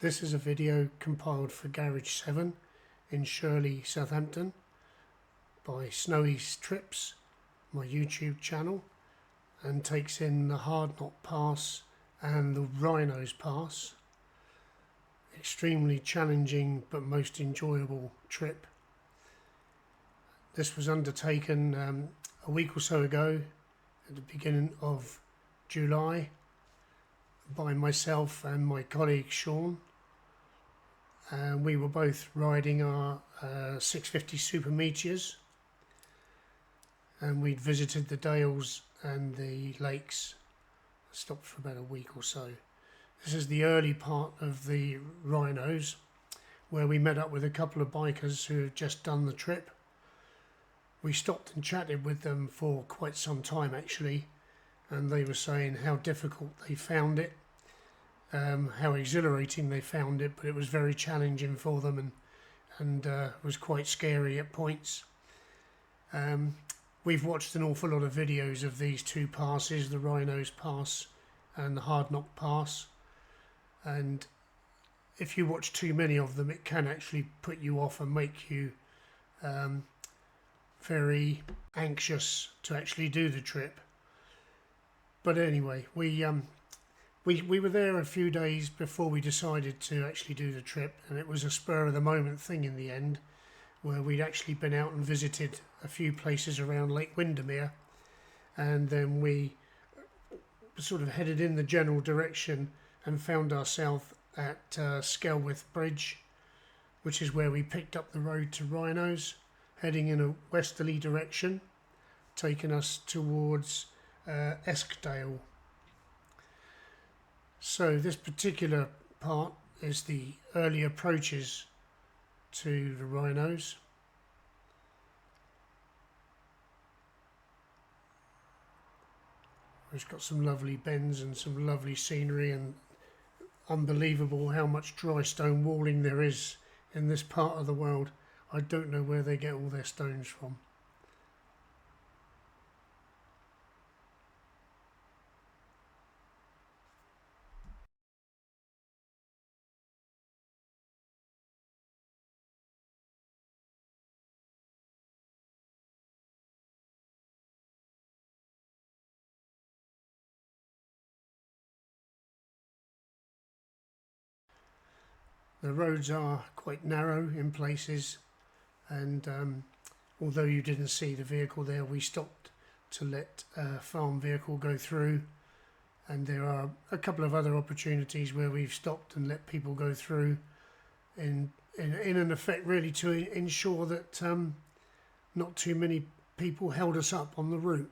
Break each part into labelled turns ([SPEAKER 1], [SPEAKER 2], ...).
[SPEAKER 1] This is a video compiled for Garage 7 in Shirley, Southampton by Snowy's Trips, my YouTube channel, and takes in the Hardknott Pass and the Wrynose Pass. Extremely challenging but most enjoyable trip. This was undertaken a week or so ago at the beginning of July by myself and my colleague Sean. We were both riding our 650 Super Meteors, and we'd visited the dales and the lakes. Stopped for about a week or so. This is the early part of the Wrynose, where we met up with a couple of bikers who had just done the trip. We stopped and chatted with them for quite some time actually, and they were saying how difficult they found it, how exhilarating they found it, but it was very challenging for them and was quite scary at points. We've watched an awful lot of videos of these two passes, the Wrynose Pass and the Hardknott Pass, and if you watch too many of them it can actually put you off and make you very anxious to actually do the trip. But anyway, we were there a few days before we decided to actually do the trip, and it was a spur of the moment thing in the end, where we'd actually been out and visited a few places around Lake Windermere, and then we sort of headed in the general direction and found ourselves at Skelwith Bridge, which is where we picked up the road to Wrynose, heading in a westerly direction, taking us towards Eskdale. So this particular part is the early approaches to the Wrynose. It's got some lovely bends and some lovely scenery, and unbelievable how much dry stone walling there is in this part of the world. I don't know where they get all their stones from. The roads are quite narrow in places, and although you didn't see the vehicle there, we stopped to let a farm vehicle go through, and there are a couple of other opportunities where we've stopped and let people go through in an effect really to ensure that not too many people held us up on the route.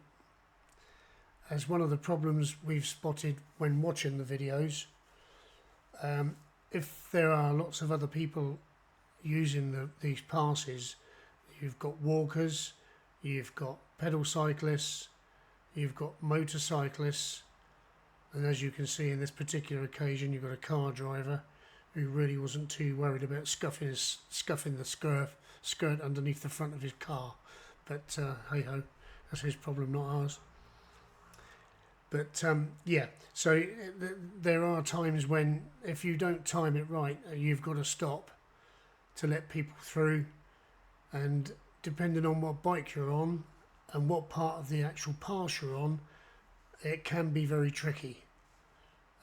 [SPEAKER 1] As one of the problems we've spotted when watching the videos, if there are lots of other people using these passes, you've got walkers, you've got pedal cyclists, you've got motorcyclists, and as you can see in this particular occasion you've got a car driver who really wasn't too worried about scuffing the skirt underneath the front of his car, but hey ho, that's his problem, not ours. But yeah, so there are times when if you don't time it right, you've got to stop to let people through, and depending on what bike you're on and what part of the actual pass you're on, it can be very tricky.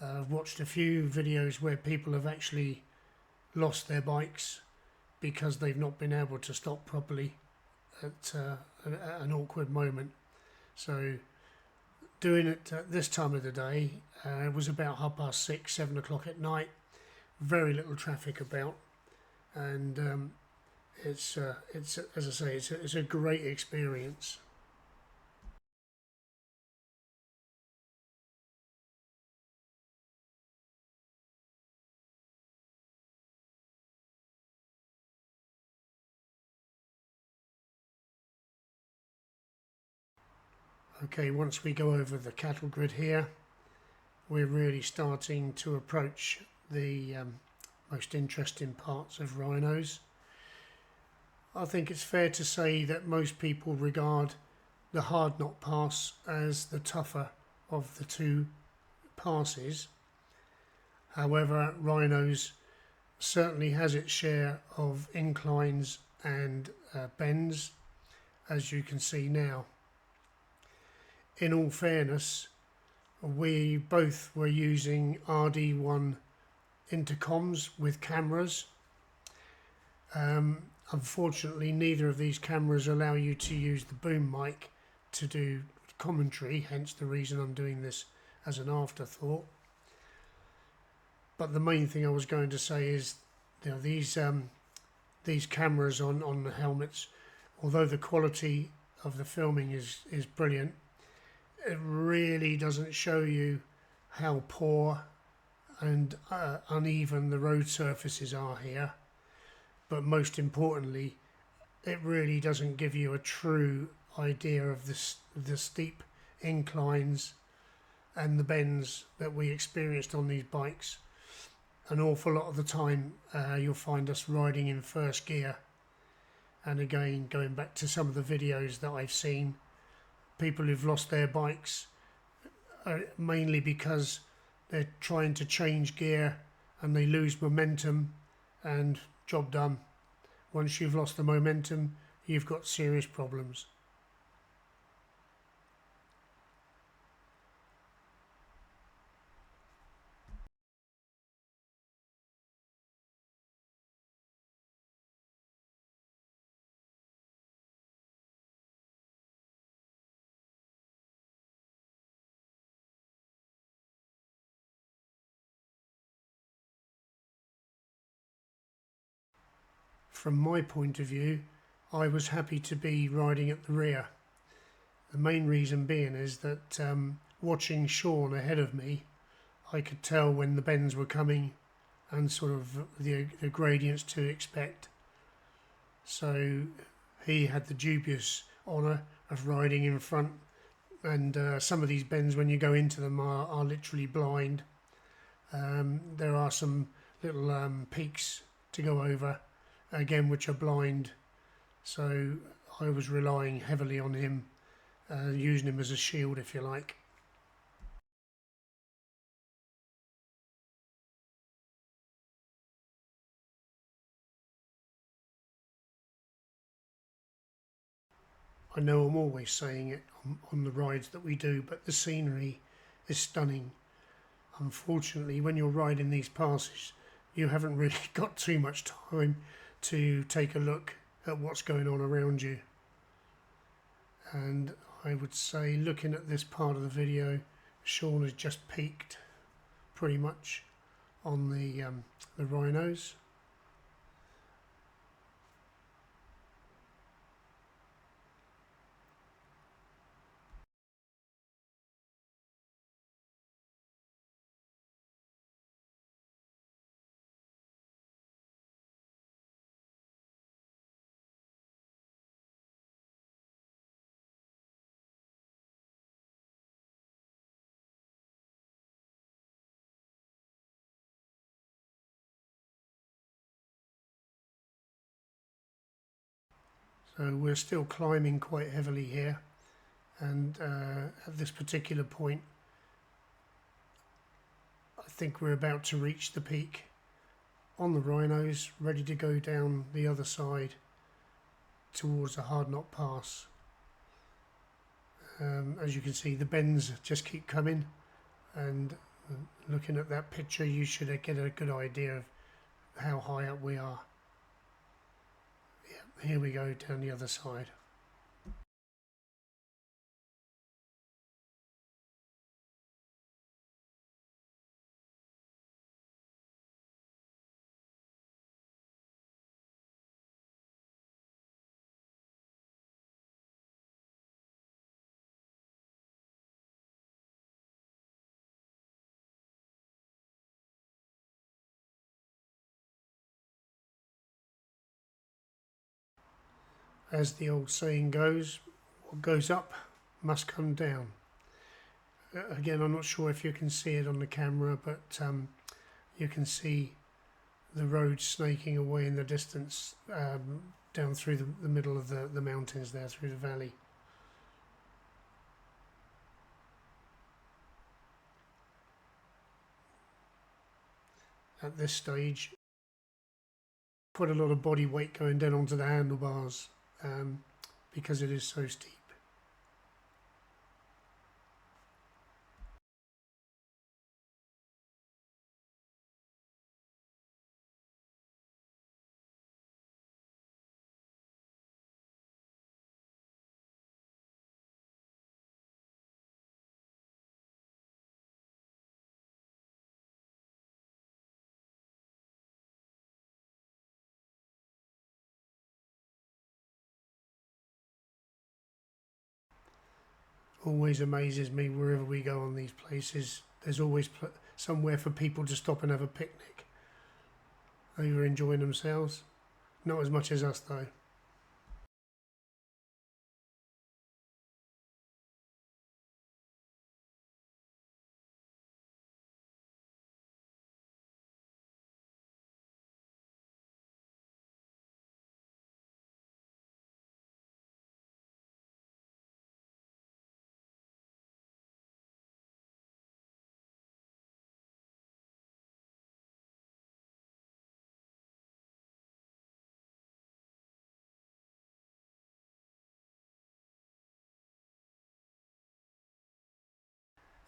[SPEAKER 1] I've watched a few videos where people have actually lost their bikes because they've not been able to stop properly at an awkward moment. So doing it at this time of the day, it was about 6:30, 7 o'clock at night, very little traffic about, and it's as I say, it's a great experience. Okay, once we go over the cattle grid here, we're really starting to approach the most interesting parts of Wrynose. I think it's fair to say that most people regard the Hardknott Pass as the tougher of the two passes. However, Wrynose certainly has its share of inclines and bends, as you can see now. In all fairness, we both were using RD1 intercoms with cameras. Unfortunately, neither of these cameras allow you to use the boom mic to do commentary, hence the reason I'm doing this as an afterthought. But the main thing I was going to say is, you know, these cameras on the helmets, although the quality of the filming is brilliant, it really doesn't show you how poor and uneven the road surfaces are here. But most importantly, it really doesn't give you a true idea of the steep inclines and the bends that we experienced on these bikes. An awful lot of the time you'll find us riding in first gear, and again, going back to some of the videos that I've seen, people who've lost their bikes mainly because they're trying to change gear and they lose momentum, and job done. Once you've lost the momentum, you've got serious problems. From my point of view, I was happy to be riding at the rear. The main reason being is that watching Sean ahead of me, I could tell when the bends were coming and sort of the gradients to expect. So he had the dubious honour of riding in front, and some of these bends, when you go into them, are literally blind. There are some little peaks to go over, again, which are blind. So I was relying heavily on him, using him as a shield, if you like. I know I'm always saying it on the rides that we do, but the scenery is stunning. Unfortunately, when you're riding these passes, you haven't really got too much time to take a look at what's going on around you. And I would say, looking at this part of the video, Sean has just peaked pretty much on the Wrynose. So we're still climbing quite heavily here, and at this particular point I think we're about to reach the peak on the Wrynose, ready to go down the other side towards the Hardknott Pass. As you can see, the bends just keep coming, and looking at that picture you should get a good idea of how high up we are. Yeah, here we go down the other side. As the old saying goes, what goes up must come down. Again, I'm not sure if you can see it on the camera, but you can see the road snaking away in the distance, down through the middle of the mountains there, through the valley. At this stage, put a lot of body weight going down onto the handlebars because it is so steep. Always amazes me wherever we go on these places. There's always somewhere for people to stop and have a picnic. They were enjoying themselves. Not as much as us though.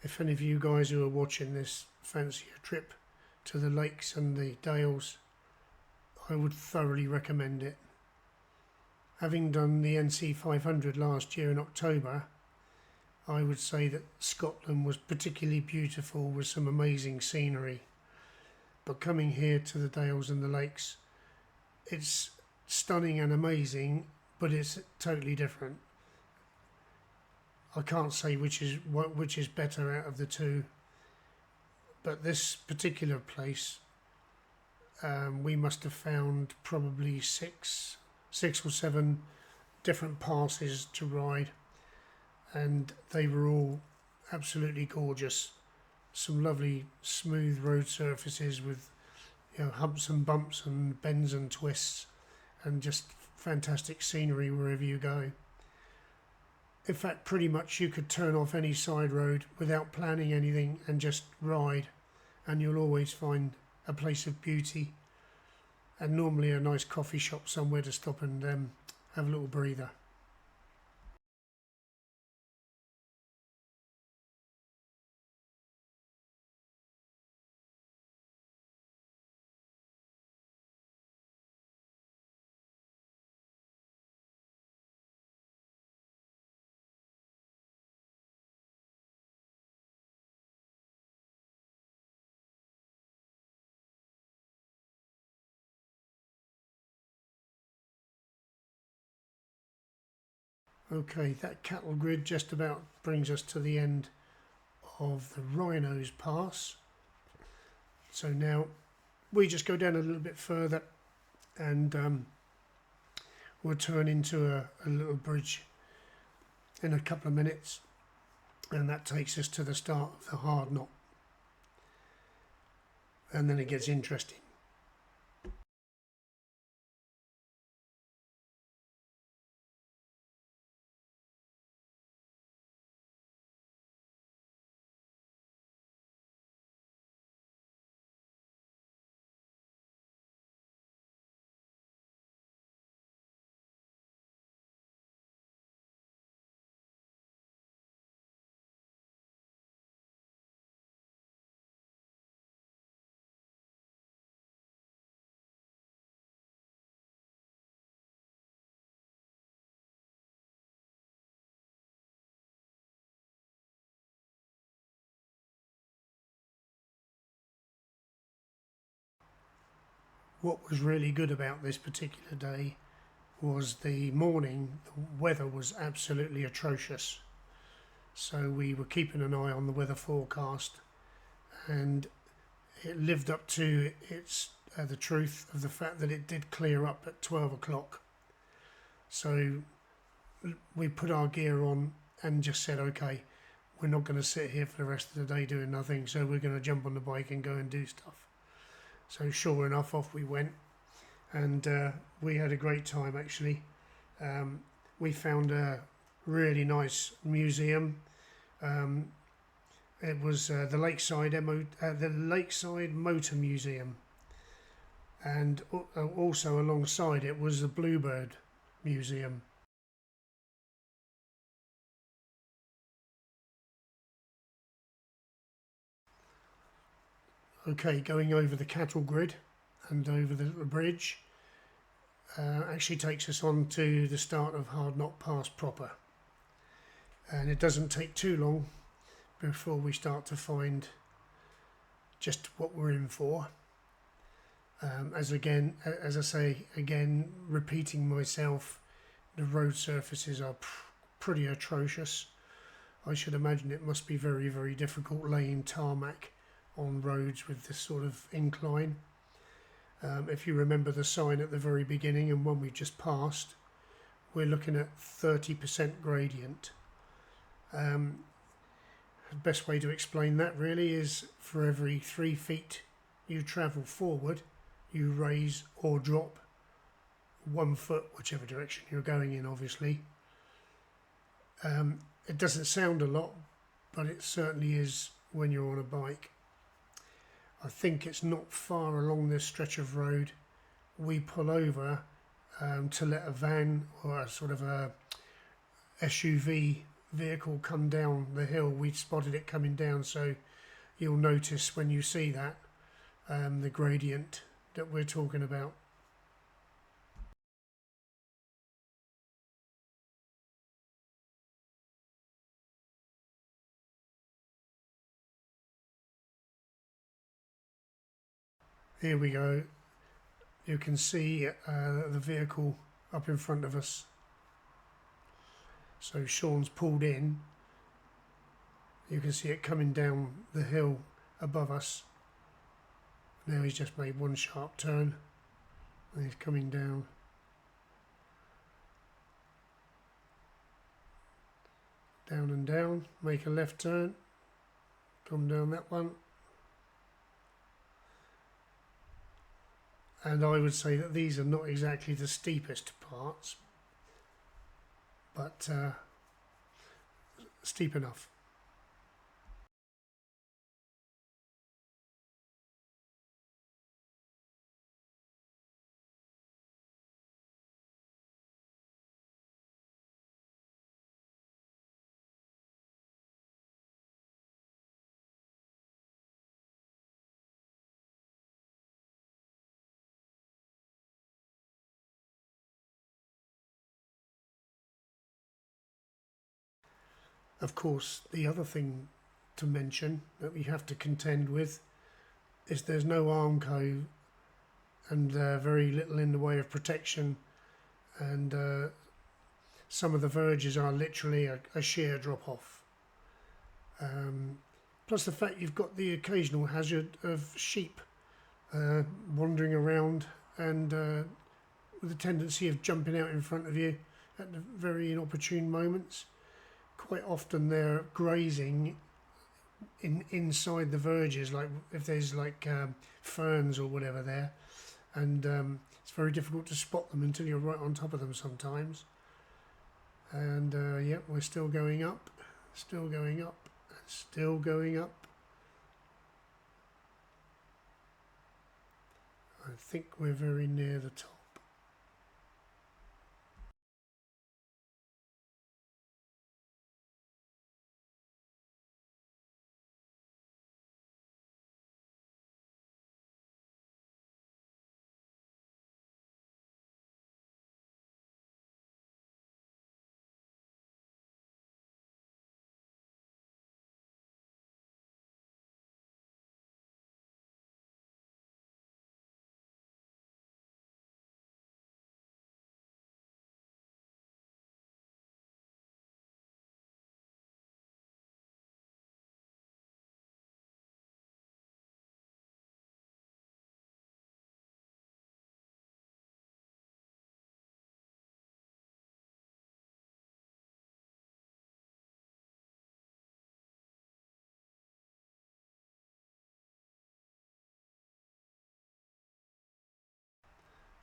[SPEAKER 1] If any of you guys who are watching this fancy a trip to the lakes and the dales, I would thoroughly recommend it. Having done the NC 500 last year in October, I would say that Scotland was particularly beautiful with some amazing scenery. But coming here to the dales and the lakes, it's stunning and amazing, but it's totally different. I can't say which is better out of the two, but this particular place, we must have found probably six or seven different passes to ride, and they were all absolutely gorgeous. Some lovely smooth road surfaces with humps and bumps and bends and twists, and just fantastic scenery wherever you go. In fact, pretty much you could turn off any side road without planning anything and just ride, and you'll always find a place of beauty and normally a nice coffee shop somewhere to stop and have a little breather. Okay, that cattle grid just about brings us to the end of the Wrynose Pass. So now we just go down a little bit further and we'll turn into a little bridge in a couple of minutes, and that takes us to the start of the Hardknott, and then it gets interesting. What was really good about this particular day was the morning. The weather was absolutely atrocious, so we were keeping an eye on the weather forecast, and it lived up to its the truth of the fact that it did clear up at 12 o'clock. So we put our gear on and just said, okay, we're not going to sit here for the rest of the day doing nothing, so we're going to jump on the bike and go and do stuff. So sure enough, off we went, and we had a great time actually. We found a really nice museum. It was the Lakeside Motor Museum, and also alongside it was the Bluebird Museum. Okay, going over the cattle grid and over the bridge actually takes us on to the start of Hardknott Pass proper, and it doesn't take too long before we start to find just what we're in for. As I say again, repeating myself, the road surfaces are pretty atrocious. I should imagine it must be very, very difficult laying tarmac on roads with this sort of incline. If you remember the sign at the very beginning and one we just passed, we're looking at 30% gradient. The best way to explain that really is for every 3 feet you travel forward, you raise or drop 1 foot, whichever direction you're going in, obviously. It doesn't sound a lot, but it certainly is when you're on a bike. I think it's not far along this stretch of road we pull over to let a van or a sort of a SUV vehicle come down the hill. We spotted it coming down, so you'll notice when you see that the gradient that we're talking about. Here we go. You can see the vehicle up in front of us. So Sean's pulled in. You can see it coming down the hill above us. Now he's just made one sharp turn and he's coming down. Down and down, make a left turn, come down that one. And I would say that these are not exactly the steepest parts, but steep enough. Of course, the other thing to mention that we have to contend with is there's no Armco and very little in the way of protection, and some of the verges are literally a sheer drop off. Plus the fact you've got the occasional hazard of sheep wandering around and with a tendency of jumping out in front of you at the very inopportune moments. Quite often they're grazing inside the verges, like if there's like ferns or whatever there, and it's very difficult to spot them until you're right on top of them sometimes. And yeah, we're still going up, still going up, still going up. I think we're very near the top.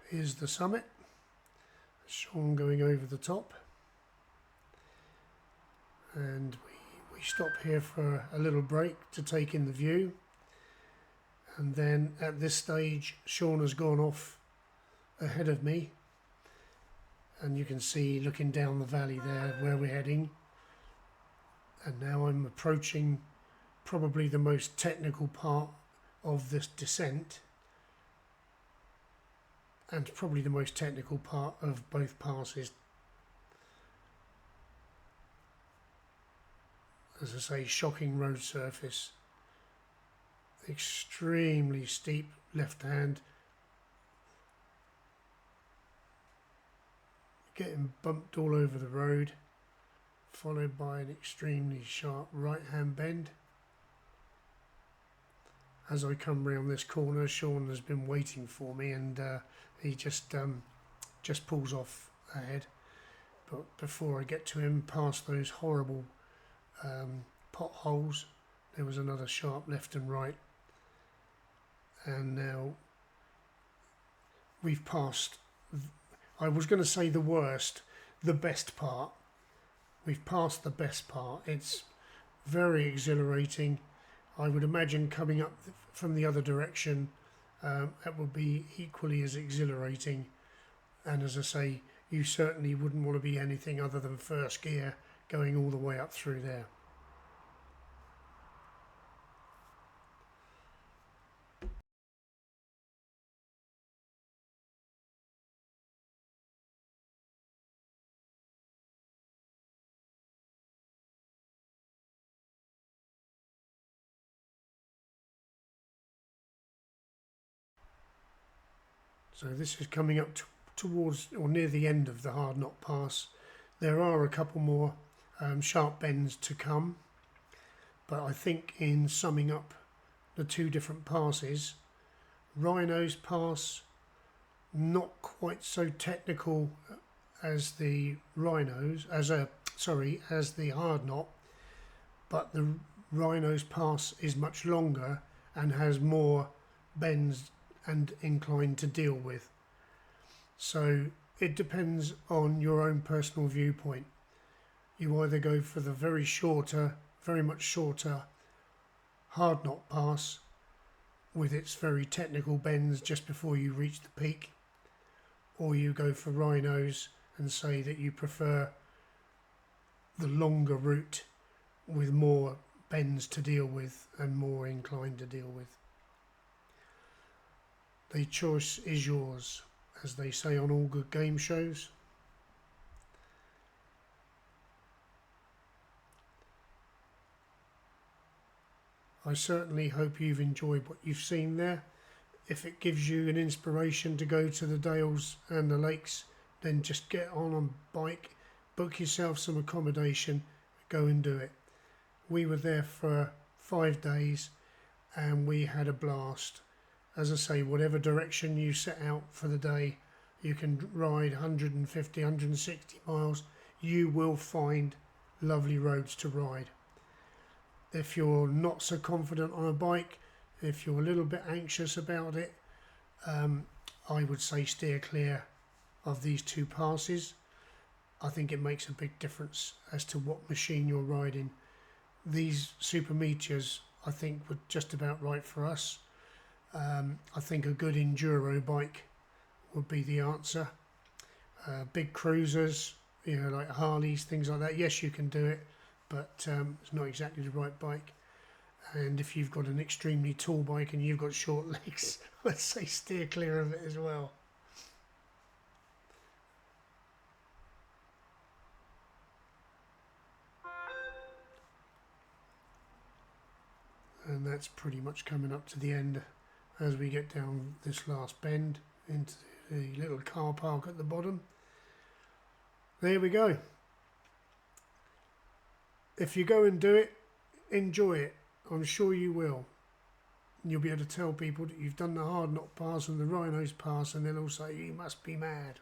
[SPEAKER 1] Here's the summit. Sean going over the top, and we stop here for a little break to take in the view, And then at this stage, Sean has gone off ahead of me, and you can see looking down the valley there where we're heading. And now I'm approaching probably the most technical part of this descent, and probably the most technical part of both passes. As I say, shocking road surface, extremely steep left hand, getting bumped all over the road, followed by an extremely sharp right hand bend. As I come round this corner, Sean has been waiting for me, and he just pulls off ahead. But before I get to him, past those horrible potholes, there was another sharp left and right, and now we've passed, I was going to say the worst, the best part. We've passed the best part. It's very exhilarating. I would imagine coming up from the other direction, it will be equally as exhilarating. And as I say, you certainly wouldn't want to be anything other than first gear going all the way up through there. So this is coming up towards or near the end of the Hardknott Pass. There are a couple more sharp bends to come, but I think in summing up the two different passes, Wrynose Pass, not quite so technical as the Wrynose, as the Hardknott, but the Wrynose Pass is much longer and has more bends and incline to deal with. So it depends on your own personal viewpoint. You either go for the very much shorter Hardknott Pass with its very technical bends just before you reach the peak, or you go for Wrynose and say that you prefer the longer route with more bends to deal with and more incline to deal with. The choice is yours, as they say on all good game shows. I certainly hope you've enjoyed what you've seen there. If it gives you an inspiration to go to the dales and the lakes, then just get on a bike, book yourself some accommodation, go and do it. We were there for 5 days and we had a blast. As I say, whatever direction you set out for the day, you can ride 150, 160 miles. You will find lovely roads to ride. If you're not so confident on a bike, if you're a little bit anxious about it, I would say steer clear of these two passes. I think it makes a big difference as to what machine you're riding. These Super Meteors, I think, were just about right for us. I think a good enduro bike would be the answer. Big cruisers, like Harleys, things like that. Yes, you can do it, but it's not exactly the right bike. And if you've got an extremely tall bike and you've got short legs, I'd say steer clear of it as well. And that's pretty much coming up to the end as we get down this last bend into the little car park at the bottom. There we go. If you go and do it, enjoy it. I'm sure you will. You'll be able to tell people that you've done the Hardknott Pass and the Wrynose Pass, and they'll all say, you must be mad.